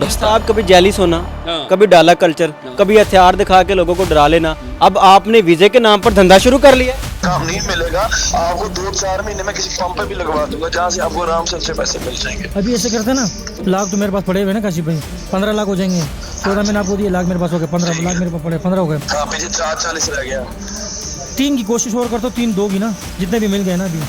साहब कभी जैली सोना, कभी डाला कल्चर, कभी हथियार दिखा के लोगों को डरा लेना। अब आपने वीजे के नाम पर धंधा शुरू कर लिया। काम नहीं मिलेगा आपको, 2-4 महीने में किसी पंप पे भी लगवा दूंगा जहाँ से आपको आराम से अच्छे पैसे मिल जाएंगे। अभी ऐसे करते ना, लाख तो मेरे पास पड़े हुए ना काशी भाई, 15 लाख हो जाएंगे। 14 मैंने आपको दिए, लाख मेरे पास हो गए, 15 लाख मेरे पास पड़े, 15 हो गए। हाँ पीछे 440 रह गया। 3 की कोशिश और करता हूँ, 3 दोगी ना, जितने भी मिल गए ना अभी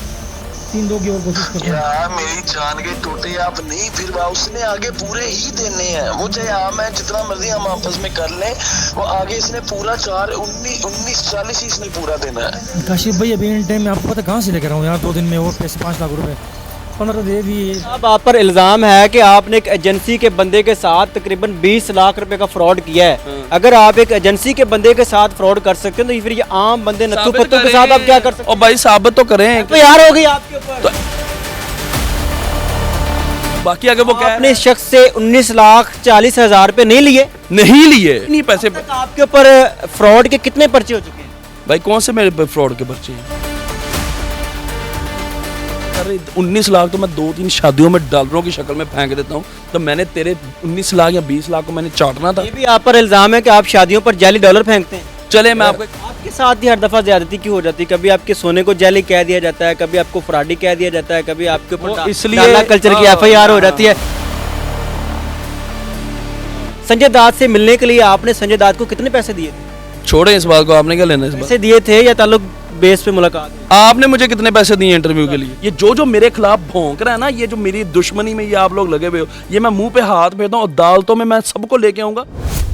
3 दोगी और कोशिश करता हूँ। यार मेरी जान के टूटे आप नहीं, फिर उसने आगे पूरे ही देने हैं मुझे। मैं जितना मर्जी हम आपस में कर लें, वो आगे इसने पूरा 19-40 ही इसने पूरा देना है। काशिफ भाई अभी इन टाइम में आपको पता कहाँ से लेकर आऊँ यार, 2 दिन में और पैसे 5 लाख रुपए 15 दे दिए। अब आप पर इल्ज़ाम है कि आपने एक एजेंसी के बंदे के साथ तकरीबन 20 लाख रुपए का फ्रॉड किया है। अगर आप एक एजेंसी के बंदे के साथ फ्रॉड कर सकते हैं तो फिर ये आम बंदे नत्थु पत्तू के साथ आप क्या कर सकते हैं? और भाई साबित तो करें तो यार हो गई आपके ऊपर। बाकी अगर वो आपने इस शख्स से 19,40,000 रुपए नहीं लिए, नहीं लिए नहीं पैसे। आपके ऊपर फ्रॉड के कितने पर्चे हो चुके हैं? भाई कौन से मेरे पे फ्रॉड के पर्चे हैं? अरे 19 लाख तो मैं 2-3 शादियों में डॉलरों की शक्ल में फेंक देता हूँ, तो मैंने तेरे 19 लाख या 20 लाख को मैंने चाटना था। ये भी आप पर इल्जाम है कि आप शादियों पर जाली डॉलर फेंकते हैं। चले मैं आपको आपके साथ ही हर दफा ज्यादती क्यों हो जाती है? कभी आपके सोने को जाली कह दिया जाता है, कभी आपको फ्रॉडी कह दिया जाता है, कभी आपके ऊपर इसलिए डाला कल्चर की FIR हो जाती है। संजय दत्त से मिलने के लिए आपने संजय दत्त को कितने पैसे दिए थे? छोड़े इस बात को, आपने क्या लेना इस बात? पैसे दिए थे या ताल्लुक बेस पे मुलाकात? आपने मुझे कितने पैसे दिए इंटरव्यू के लिए? ये जो मेरे खिलाफ भौंक रहा है ना, ये जो मेरी दुश्मनी में ये आप लोग लगे हुए हो, ये मैं मुंह पे हाथ फेरता हूँ और दालतों में मैं सबको लेके आऊंगा।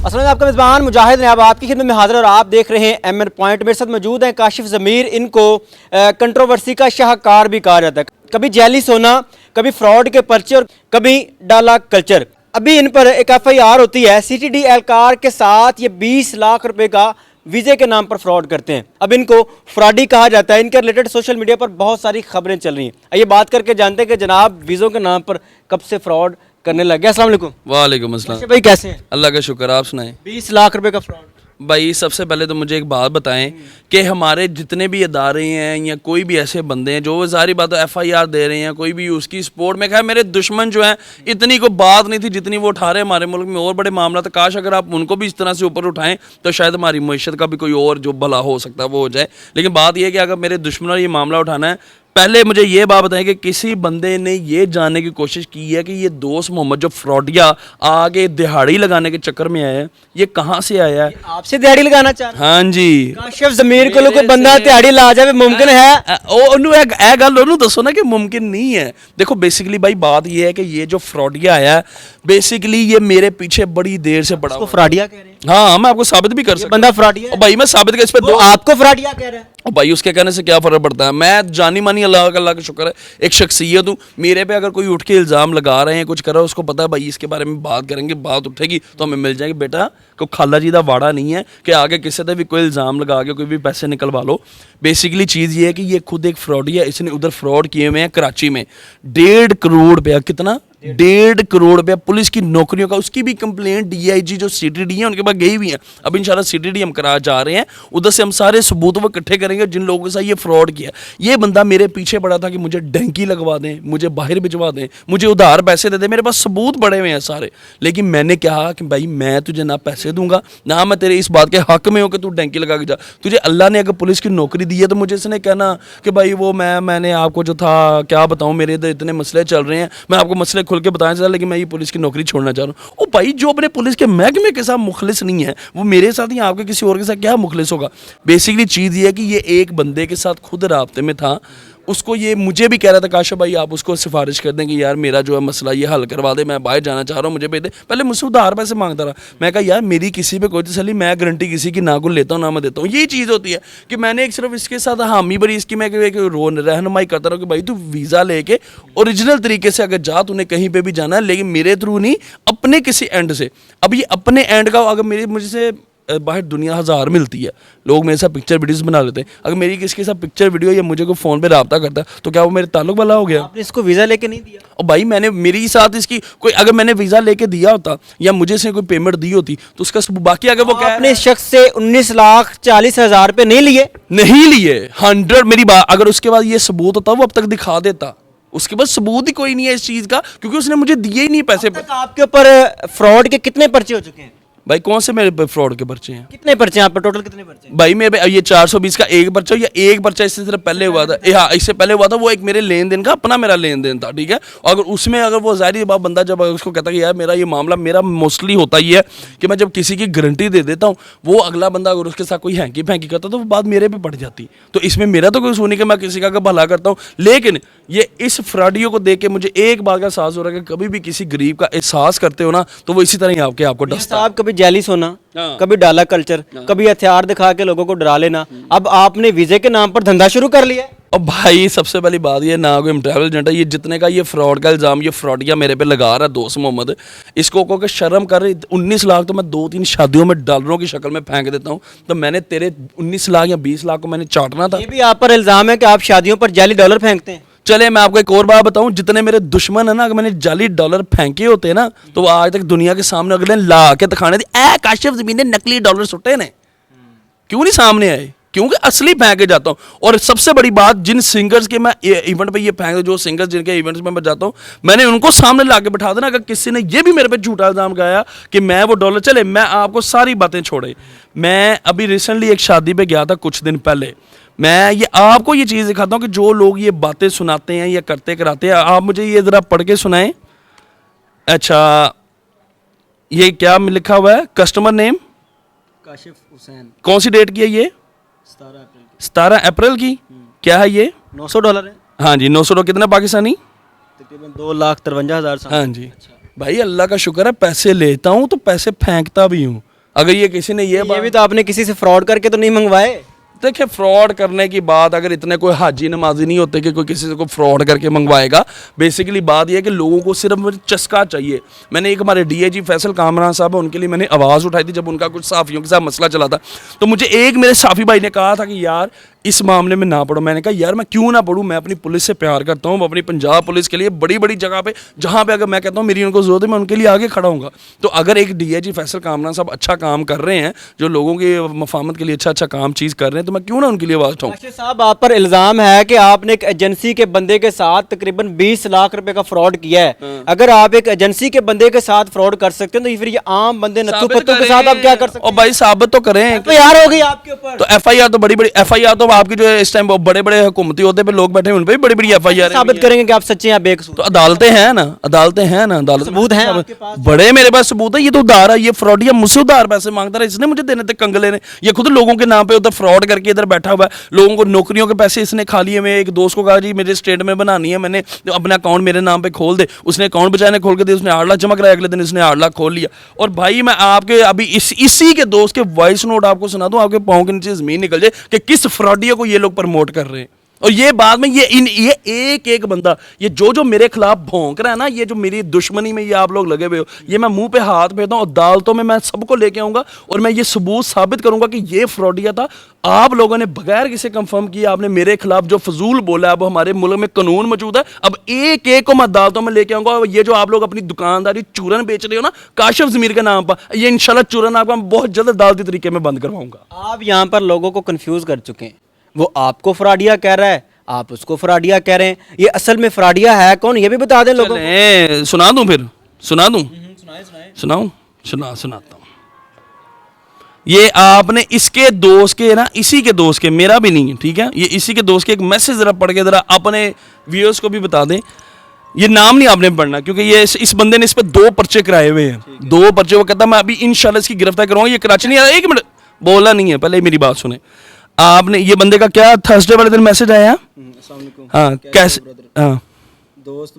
असल में आपका मेज़बान मुजाहिद ने अब आपकी खिदमत में हाजिर और आप देख रहे हैं MN पॉइंट। मेरे साथ मौजूद हैं काशिफ ज़मीर। इनको कंट्रोवर्सी का शाहकार भी कहा जाता है। कभी जैली सोना, कभी फ्रॉड के पर्चे और कभी डाला कल्चर। अभी इन पर एक FIR होती है। CTD एहलकार के साथ ये 20 लाख रुपए का वीजे के नाम पर फ्रॉड करते हैं। अब इनको फ्रॉडी कहा जाता है। इनके रिलेटेड सोशल मीडिया पर बहुत सारी खबरें चल रही हैं। आइए बात करके जानते हैं कि जनाब वीज़ों के नाम पर कब से फ्रॉड करने लग गया। अस्सलाम वालेकुम। वालेकुम अस्सलाम भाई कैसे हैं? अल्लाह का शुक्र, आप सुनाएं। 20 लाख रुपए का फ्रॉड। भाई सबसे पहले तो मुझे एक बात बताएं कि हमारे जितने भी इदारे हैं या कोई भी ऐसे बंदे हैं जो सारी बात FIR दे रहे हैं, कोई भी उसकी सपोर्ट में, खैर मेरे दुश्मन जो हैं इतनी को बात नहीं थी जितनी वो उठा रहे हैं हमारे मुल्क में। और बड़े मामला था, काश अगर आप उनको भी इस तरह से ऊपर उठाएं तो शायद हमारी मईशत का भी कोई और जो भला हो सकता है वो हो जाए। लेकिन बात यह है कि अगर मेरे दुश्मनों ने ये मामला उठाना है, पहले मुझे ये बात बताएं कि किसी बंदे ने ये जानने की कोशिश की है कि ये दोस्त मोहम्मद जो फ्रॉडिया आगे दिहाड़ी लगाने के चक्कर में आया है, ये कहाँ से आया है? आपसे दिहाड़ी लगाना चाह रहे हैं? हाँ जी, काशिफ ज़मीर को कोई बंदा दिहाड़ी ला जाए मुमकिन है? ए गल ओनू दसो ना कि मुमकिन नहीं है। देखो बेसिकली भाई बात ये है कि ये जो फ्रॉडिया आया है, बेसिकली ये मेरे पीछे बड़ी देर से पड़ा। फ्रॉडिया कह रहे हैं? हाँ मैं आपको साबित भी कर सकता बंदा फ्रॉडिया है? भाई मैं साबित कर, इस पे वो आपको फ्रॉडिया कह रहा है? भाई उसके कहने से क्या फर्क पड़ता है? मैं जानी मानी अल्लाह का शुक्र है एक शख्सियत हूँ। मेरे पे अगर कोई उठ के इल्ज़ाम लगा रहे हैं, कुछ कर रहा है, उसको पता है भाई इसके बारे में बात करेंगे, बात उठेगी तो हमें मिल जाएगी। बेटा को खाला जी का वाड़ा नहीं है कि आगे किसी से भी कोई इल्ज़ाम लगा के कोई भी पैसे निकलवा लो। बेसिकली चीज़ ये है कि ये खुद एक फ्रॉडी है। इसने उधर फ्रॉड किए हुए हैं कराची में 1.5 करोड़ रुपया। कितना? 1.5 करोड़ रुपया पुलिस की नौकरियों का। उसकी भी कंप्लेंट DIG जो CTD है उनके पास गई हुई है। अब इंशाल्लाह CTD हम करा जा रहे हैं, उधर से हम सारे सबूत वो इकट्ठे करेंगे जिन लोगों के साथ ये फ्रॉड किया। ये बंदा मेरे पीछे पड़ा था कि मुझे डंकी लगवा दें, मुझे बाहर भिजवा दें, मुझे उधार पैसे दे दें। मेरे पास सबूत पड़े हुए हैं सारे। लेकिन मैंने कहा कि भाई मैं तुझे ना पैसे दूंगा, ना मैं तेरे इस बात के हक में हूँ कि तू डंकी लगा के जा। तुझे अल्लाह ने अगर पुलिस की नौकरी दी है तो मुझे इसने कहना कि भाई वो मैंने आपको जो था क्या बताऊँ, मेरे इधर इतने मसले चल रहे हैं, मैं आपको मसले खुल के बताना चाहता, लेकिन मैं ये पुलिस की नौकरी छोड़ना चाह रहा हूँ। ओ भाई जो अपने पुलिस के महकमे के साथ मुखलिस नहीं है, वो मेरे साथ ही आपके किसी और के साथ क्या मुखलिस होगा? बेसिकली चीज़ ये है कि ये एक बंदे के साथ खुद राब्ते में था। उसको ये मुझे भी कह रहा था काशिफ भाई आप उसको सिफारिश कर दें कि यार मेरा जो है मसला ये हल करवा दे, मैं बाहर जाना चाह रहा हूँ, मुझे भेज दे। पहले मुझसे उधार पैसे मांगता रहा। मैं कहा यार मेरी किसी पे कोई तसल्ली, मैं गारंटी किसी की ना को लेता हूँ ना मैं देता हूँ। यही चीज़ होती है कि मैंने एक सिर्फ इसके साथ हामी बड़ी इसकी मैं रहनुमाई करता रहा कि भाई तू वीज़ा लेके ओरिजिनल तरीके से अगर जा, तूने कहीं पर भी जाना है, लेकिन मेरे थ्रू नहीं, अपने किसी एंड से। अब ये अपने एंड का अगर मेरे मुझसे बाहर दुनिया हज़ार मिलती है, लोग मेरे साथ पिक्चर वीडियोस बना लेते हैं, अगर मेरी किसके साथ पिक्चर वीडियो या मुझे कोई फ़ोन पे रब्ता करता है तो क्या वो मेरे ताल्लुक वाला हो गया? आपने इसको वीज़ा लेके नहीं दिया? और भाई मैंने मेरे साथ इसकी कोई अगर मैंने वीज़ा लेके दिया होता या मुझे इसने कोई पेमेंट दी होती तो उसका बाकी अगर वो आपने इस शख्स से 19,40,000 रुपए नहीं लिए? नहीं लिए 100 मेरी बात, अगर उसके बाद ये सबूत होता वो अब तक दिखा देता। उसके पास सबूत ही कोई नहीं है इस चीज़ का, क्योंकि उसने मुझे दिए ही नहीं पैसे। अब तक आपके ऊपर फ्रॉड के कितने पर्चे हो चुके हैं? भाई कौन से मेरे पे फ्रॉड के पर्चे हैं? कितने पर्चे हैं आप पर? टोटल कितने पर्चे हैं? भाई मेरे पे ये 420 का एक पर्चा, या एक पर्चा इससे सिर्फ पहले हुआ था। हाँ, इससे पहले हुआ था, वो एक मेरे लेन देन का अपना मेरा लेन देन था, ठीक है। अगर उसमें अगर वो ज़ाहिर बात बंदा जब उसको कहता है कि यार मेरा ये मामला, मेरा मोस्टली होता ही है कि मैं जब किसी की गारंटी दे देता हूँ, वो अगला बंदा अगर उसके साथ कोई हैंकी फैंकी करता तो वो बात मेरे पे पड़ जाती। तो इसमें मेरा तो कोई सुनी कि मैं किसी का भला करता हूँ, लेकिन ये इस फ्रॉडियों को देख के मुझे एक बात का एहसास हो रहा है कि कभी भी किसी गरीब का एहसास करते हो ना, तो वो इसी तरह ही आपको डसता है। साहब कभी जेलिस होना, हाँ। कभी डाला कल्चर, कभी हथियार दिखा के लोगों को डरा लेना, अब आपने वीजे के नाम पर धंधा शुरू कर लिया है। और भाई सबसे पहली बात ये, ना कोई ट्रैवल एजेंट है, ये जितने का ये फ्रॉड का इल्ज़ाम ये फ्रॉडिया मेरे पे लगा रहा है दोस्त मोहम्मद, इसको को के शर्म कर। 19 लाख तो मैं 2-3 शादियों में डॉलरों की शक्ल में फेंक देता हूँ, तो मैंने तेरे 19 लाख या 20 लाख को मैंने चाटना था। ये भी आप पर इल्जाम है कि आप शादियों पर जाली डॉलर फेंकते हैं। चले मैं आपको एक और बात बताऊं, जितने मेरे दुश्मन है ना, अगर मैंने जाली डॉलर फेंके होते ना, तो वो आज तक दुनिया के सामने अगले ला के दिखाने दी, ए काशिफ ज़मीन ने नकली डॉलर सुट्टे ने, क्यों नहीं सामने आए? क्योंकि असली फेंक के जाता हूँ। और सबसे बड़ी बात, जिन सिंगर्स के मैं इवेंट पे ये फेंक, जो सिंगर्स जिनके इवेंट्स में मैं जाता हूँ, मैंने उनको सामने ला के बिठा देना। अगर किसी ने ये भी मेरे पे झूठा इल्जाम लगाया कि मैं वो डॉलर, चले मैं आपको सारी बातें छोड़े, मैं अभी रिसेंटली एक शादी पे गया था कुछ दिन पहले, मैं ये आपको ये चीज़ दिखाता हूँ कि जो लोग ये बातें सुनाते हैं या करते कराते हैं, आप मुझे ये ज़रा पढ़ के सुनाएं। अच्छा, ये क्या लिखा हुआ है? कस्टमर नेम काशिफ हुसैन, कौन सी डेट की है ये? 17 अप्रैल की। क्या है ये? $900 है। हाँ जी, 900 कितना पाकिस्तानी? तकरीबन 2,53,000। हाँ जी भाई, अल्लाह का शुक्र है, पैसे लेता हूँ तो पैसे फेंकता भी हूँ। अगर ये किसी ने ये भी तो आपने किसी से फ्रॉड करके तो नहीं मंगवाए? देखिए, फ्रॉड करने की बात, अगर इतने कोई हाजी नमाजी नहीं होते कि कोई किसी से को फ्रॉड करके मंगवाएगा। बेसिकली बात यह है कि लोगों को सिर्फ चस्का चाहिए। मैंने एक हमारे डीआईजी फैसल कामरान साहब, उनके लिए मैंने आवाज़ उठाई थी जब उनका कुछ साफ़ियों के साथ मसला चला था, तो मुझे एक मेरे साफ़ी भाई ने कहा था कि यार इस मामले में ना पढ़ो। मैंने कहा यार मैं क्यों ना पढ़ूँ, मैं अपनी पुलिस से प्यार करता हूँ, अपनी पंजाब पुलिस के लिए बड़ी बड़ी जगह पे जहाँ पे अगर मैं कहता हूँ मेरी उनको ज़रूरत है, मैं उनके लिए आगे खड़ा हूँगा। तो अगर एक डीआईजी फैसल कामरान साहब अच्छा काम कर रहे हैं, जो लोगों की मफामत के लिए अच्छा काम चीज़ कर रहे हैं, तो मैं क्यों ना उनके लिए आवाज़ उठाऊँ। काशिफ साहब, आप पर इल्ज़ाम है कि आपने एक एजेंसी के बंदे के साथ तकरीबन 20 लाख रुपए का फ्रॉड किया है। अगर आप एक एजेंसी के बंदे के साथ फ्रॉड कर सकते हैं, तो फिर ये आम बंदे नत्थू पत्तू के साथ आप क्या कर सकते हैं? और भाई साबित तो करें। तो यार हो गई आपके ऊपर तो एफआईआर तो बड़ी बड़ी एफआईआर तो आपकी जो इस टाइम बड़े बड़े हुकूमती होते पे लोग बैठे हैं, उन पे भी बड़ी बड़ी एफआईआर साबित करेंगे कि आप सच्चे हैं, बेकसूर। तो अदालतें हैं ना, अदालतें हैं ना, अदालत सबूत हैं आपके पास? बड़े मेरे पास सबूत है। ये तो उधार है, ये फ्रॉडिया मुझसे उधार पैसे मांगता रहा, इसने मुझे देने थे कंगले ने। ये खुद लोगों के नाम पे उधर फ्रॉड करके इधर बैठा हुआ है, लोगों को नौकरियों के पैसे इसने खा लिए। मैं एक दोस्त को कहा जी मेरे स्टेटमेंट बनानी है, मैंने तो अपना अकाउंट मेरे नाम पे खोल दे, उसने अकाउंट बचाने खोल के दिया, उसने 8 लाख जमा कराया, अगले दिन इसने 8 लाख खोल लिया। और भाई मैं आपके अभी इसी के दोस्त के वॉइस नोट आपको सुना दूं, आपके पाँव के नीचे जमीन निकल जाए कि किस फ्रॉडिया को ये लोग प्रमोट कर रहे हैं। और ये बाद में ये एक एक बंदा, ये जो मेरे खिलाफ भौंक रहा है ना, ये जो मेरी दुश्मनी में ये आप लोग लगे हुए हो, ये मैं मुंह पे हाथ फेरता हूँ, अदालतों में मैं सबको लेके आऊंगा और मैं ये सबूत साबित करूंगा कि ये फ्रॉडिया था। आप लोगों ने बगैर किसी कंफर्म किए आपने मेरे खिलाफ जो फजूल बोला। अब हमारे मुल्क में कानून मौजूद है, अब एक एक को मैं अदालतों में लेके आऊंगा। ये जो आप लोग अपनी दुकानदारी चूरन बेच रहे हो ना काशिफ ज़मीर के नाम पर, ये इंशाल्लाह चूरन आपको मैं बहुत जल्द अदालती तरीके में बंद करवाऊंगा। आप यहाँ पर लोगों को कंफ्यूज कर चुके हैं। वो आपको फ्रॉडिया कह रहा है, आप उसको फ्रॉडिया कह रहे हैं। ये असल में फ्रॉडिया है कौन, ये भी बता दें लोगों को। सुना दूं, फिर सुना दूं, सुनाऊं, सुनाता हूं। ये आपने इसके दोस्त के ना, इसी के दोस्त के, मेरा भी नहीं है, ठीक है, ये इसी के दोस्त के एक मैसेज जरा पढ़ के जरा अपने व्यूअर्स को भी बता दें। ये नाम नहीं आपने पढ़ना, क्योंकि ये इस बंदे ने इस पे 2 पर्चे कराए हुए हैं, 2 पर्चे। वो कहता मैं अभी इंशाल्लाह इसकी गिरफ्तार करूंगा। ये कराची नहीं आया, 1 मिनट बोला नहीं है, पहले मेरी बात सुने। आपने ये बंदे का क्या थर्सडे वाले दिन मैसेज आया? हाँ, कैसे? हाँ, दोस्त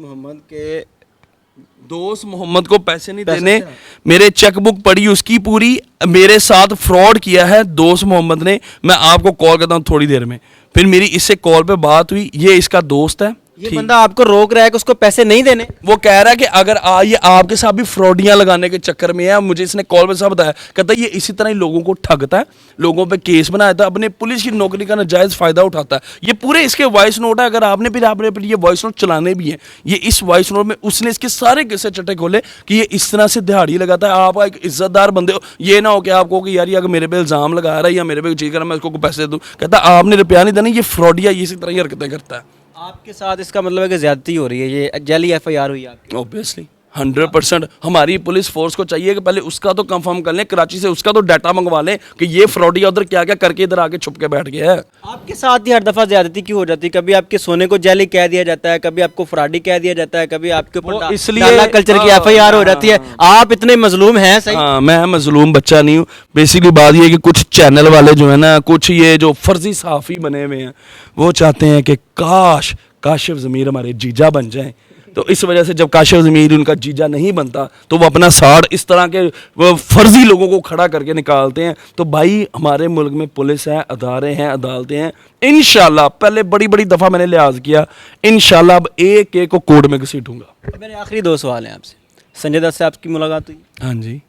मोहम्मद को पैसे नहीं देने, मेरे चेकबुक पड़ी उसकी पूरी, मेरे साथ फ्रॉड किया है दोस्त मोहम्मद ने। मैं आपको कॉल करता हूँ थोड़ी देर में। फिर मेरी इससे कॉल पे बात हुई, ये इसका दोस्त है। ये बंदा आपको रोक रहा है कि उसको पैसे नहीं देने। वो कह रहा है कि अगर ये आपके साथ भी फ्रॉडियां लगाने के चक्कर में है। मुझे इसने कॉल पे सब बताया, कहता है ये इसी तरह ही लोगों को ठगता है, लोगों पे केस बनाया था, अपने पुलिस की नौकरी का नाजायज फायदा उठाता है। ये पूरे इसके वॉइस नोट है। अगर आपने फिर ये वॉइस नोट चलाने भी हैं, ये इस वॉइस नोट में उसने इसके सारे किस्से चट्टे खोले कि ये इस तरह से दिहाड़ी लगाता है। आप एक इज्जतदार बंदे हो, ये ना हो कि आपको कि यार ये अगर मेरे पे इल्जाम लगा रहा है या मेरे पे चीज कर रहा है मैं इसको पैसे दूं। कहता आपने रुपया नहीं देना, ये फ्रॉडिया इसी तरह ही हरकतें करता है। आपके साथ इसका मतलब है कि ज्यादती हो रही है, ये जाली FIR हुई है आपकी। ऑब्वियसली 100% हमारी पुलिस फोर्स को चाहिए कि पहले उसका तो कंफर्म कर लें, कराची से उसका तो डाटा मंगवा लें कि ये फ्रॉडिया उधर क्या क्या करके इधर आके छुप के बैठ गया है। आपके साथ ही हर दफा ज्यादती क्यों हो जाती है? कभी आपके सोने को जाली कह दिया जाता है, कभी आपको फ्रॉडी कह दिया जाता है, कभी आपके ऊपर इसलिए डाला कल्चर की FIR हो जाती है। आप इतने मजलूम हैं सही? हाँ, मैं मजलूम बच्चा नहीं हूँ। बेसिकली बात ये है कि कुछ चैनल वाले जो है ना, कुछ ये जो फर्जी सहाफ़ी बने हुए हैं, वो चाहते हैं कि काश काशिफ ज़मीर हमारे जीजा बन जाएं। तो इस वजह से जब काशिफ ज़मीर उनका जीजा नहीं बनता तो वो अपना साड़ इस तरह के वो फर्जी लोगों को खड़ा करके निकालते हैं। तो भाई हमारे मुल्क में पुलिस है, अदारे हैं, अदालतें हैं। इंशाल्लाह पहले बड़ी बड़ी दफ़ा मैंने लिहाज किया, इंशाल्लाह अब एक एक को कोर्ट में घसीटूंगा। मेरे आखिरी 2 सवाल हैं आपसे। संजय दत्त से आपकी मुलाकात हुई, हाँ जी,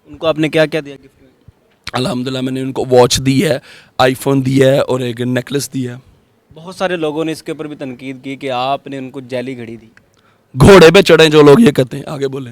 उनको आपने क्या क्या दिया गिफ्ट में? अल्हम्दुलिल्लाह मैंने उनको वॉच दी है, आईफोन दिया है और एक नेकलेस दिया है। बहुत सारे लोगों ने इसके ऊपर भी तनकीद की कि आपने उनको जाली घड़ी दी, घोड़े पे चढ़े जो लोग ये कहते हैं, आगे बोले।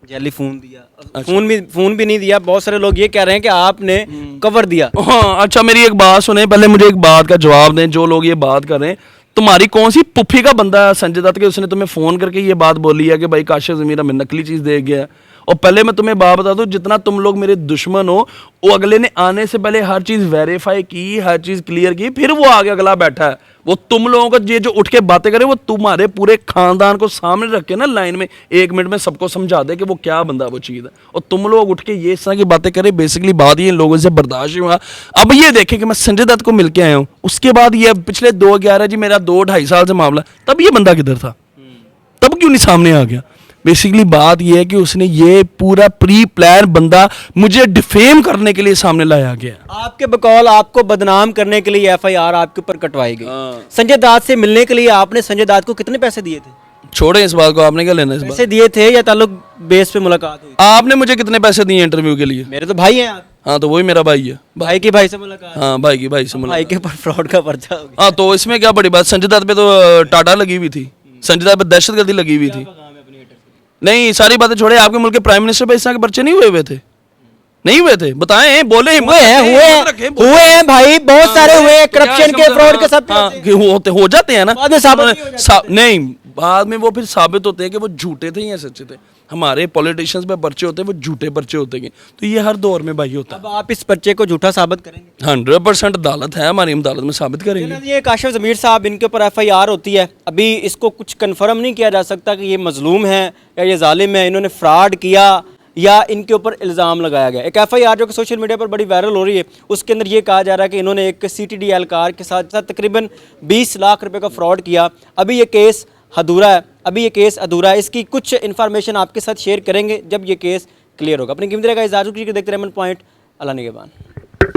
जाली फोन दिया। फोन भी नहीं दिया। बहुत सारे लोग ये कह रहे हैं कि आपने कवर दिया। हाँ अच्छा, मेरी एक बात सुने, पहले मुझे एक बात का जवाब दें। जो लोग ये बात कर रहे हैं, तुम्हारी कौन सी पुफी का बंदा है संजय दत्त के, उसने तुम्हें फ़ोन करके ये बात बोली है कि भाई काशिफ ज़मीर हमें नकली चीज़ दे गया? और पहले मैं तुम्हें बात बता दूं, जितना तुम लोग मेरे दुश्मन हो, वो अगले ने आने से पहले हर चीज़ वेरीफाई की, हर चीज़ क्लियर की, फिर वो आगे अगला बैठा है। वो तुम लोगों का ये जो उठ के बातें करे, वो तुम्हारे पूरे खानदान को सामने रख के ना लाइन में 1 मिनट में सबको समझा दे कि वो क्या बंदा वो चीज़ है। और तुम लोग उठ के ये इस तरह की बातें करे, बेसिकली बात ये इन लोगों से बर्दाश्त नहीं हुआ। अब ये देखें कि मैं संजय दत्त को मिल के आया हूँ, उसके बाद ये पिछले 2-11 जी मेरा 2-2.5 साल से मामला, तब ये बंदा किधर था? तब क्यों नहीं सामने आ गया? बेसिकली बात यह है कि उसने ये पूरा प्री प्लान बंदा मुझे डिफेम करने के लिए सामने लाया गया। आपके बकौल आपको बदनाम करने के लिए FIR आपके ऊपर कटवाई गई। संजय दत्त से मिलने के लिए आपने संजय दत्त को कितने पैसे दिए थे? छोड़े इस बात को, आपने क्या लेना इस बात? पैसे दिए थे या ताल्लुक बेस पे मुलाकात हुई? आपने मुझे कितने पैसे दिए इंटरव्यू के लिए? मेरे तो भाई हैं आप। हाँ तो वही मेरा भाई है। भाई के भाई से मुलाकात? हाँ भाई की भाई से भाई मुलाकात। के ऊपर फ्रॉड का पर्चा हो गया। हाँ तो इसमें क्या बड़ी बात? संजय दत्त पे तो टाटा लगी हुई थी, संजय दत्त पे दहशतगर्दी लगी हुई थी। नहीं सारी बातें छोड़े, आपके मुल्क के प्राइम मिनिस्टर पे इस तरह के पर्चे नहीं हुए थे? नहीं हुए थे? बताएं, बोले। हुए हैं भाई, बहुत सारे हुए हैं, करप्शन के, फ्रॉड के, सब हो जाते हैं ना बाद में साबित नहीं, बाद में वो फिर साबित होते हैं कि वो झूठे थे या सच्चे थे। हमारे पॉलिटिशियंस पे पर्चे होते हैं, वो झूठे पर्चे होते हैं। तो ये हर दौर में भाई होता है। अब आप इस पर्चे को झूठा साबित करेंगे? 100% अदालत है हमारी, अदालत में साबित करेंगे। ये काशिफ ज़मीर साहब, इनके ऊपर FIR होती है, अभी इसको कुछ कंफर्म नहीं किया जा सकता कि ये मजलूम है या ये जालिम है, इन्होंने फ्रॉड किया या इनके ऊपर इल्ज़ाम लगाया गया। एक FIR जो कि सोशल मीडिया पर बड़ी वायरल हो रही है, उसके अंदर ये कहा जा रहा है कि इन्होंने एक CTD एहलकार के साथ तकरीबन 20 लाख रुपए का फ्रॉड किया। अभी ये केस अधूरा है। इसकी कुछ इन्फॉर्मेशन आपके साथ शेयर करेंगे जब ये केस क्लियर होगा। अपनी कीमती का इजाज़त कीजिए, देखते रहे एमएन पॉइंट। अल्लाह निगहबान।